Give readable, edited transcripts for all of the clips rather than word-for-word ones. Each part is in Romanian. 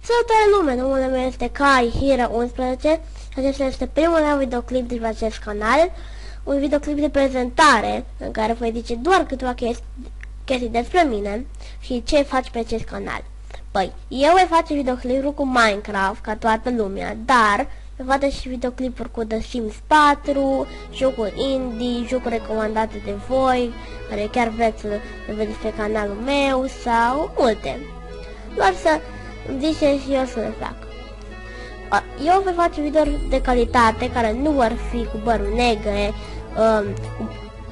Salutare lume, numele meu este Kai Hero 11 și acesta este primul meu videoclip de pe acest canal. Un videoclip de prezentare în care voi zice doar câteva chestii despre mine și ce faci pe acest canal. Păi, eu voi face videoclipuri cu Minecraft ca toată lumea, dar voi face și videoclipuri cu The Sims 4, jocuri indie, jocuri recomandate de voi, care chiar vreți să le vedeți pe canalul meu sau multe. Doar să îmi ziceți și eu să le fac. Eu voi face videouri de calitate care nu vor fi cu băruri negre,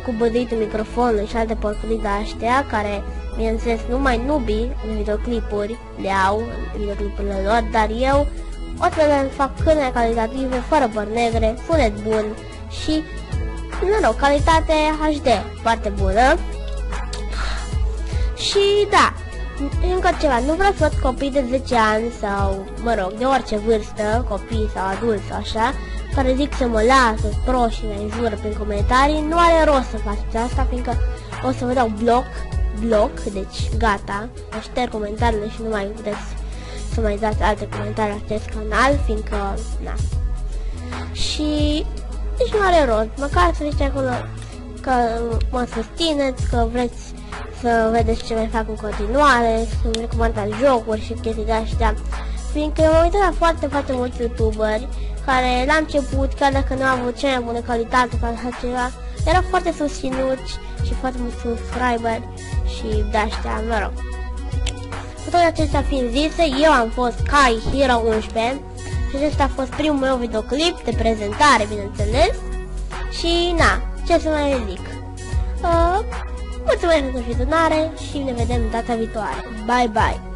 cu băduitul microfonului și alte porcurii de astea, care, bineînțeles, numai nubii în videoclipuri le au în videoclipurile lor, dar eu o să le fac cât mai calitative, fără bări negre, sunet bun și, calitate HD foarte bună. Și da, încă ceva, nu vreau să văd copii de 10 ani sau, de orice vârstă, copii sau adulți sau așa, care zic să mă lasă pro și mă înjură prin comentarii. Nu are rost să faceți asta, fiindcă o să vă dau bloc, deci gata, vă șterg comentariile și nu mai puteți să mai dați alte comentarii la acest canal, fiindcă, na. Și, deci nu are rost, măcar să ziceți acolo că mă susțineți, că vreți să vedeți ce mai fac în continuare, să-mi recomandați jocuri și chestii de astea, fiindcă eu m-am uitat la foarte mulți youtuberi care la început, chiar dacă nu au avut cea mai bună calitate ca așa ceva, erau foarte susținuți și foarte mulți subscriberi și de astea, Cu toate acestea fiind zise, eu am fost Kai Hero 11 și acesta a fost primul meu videoclip de prezentare, bineînțeles, și na, ce să mai zic. Mulțumesc pentru vizionare și ne vedem data viitoare. Bye bye!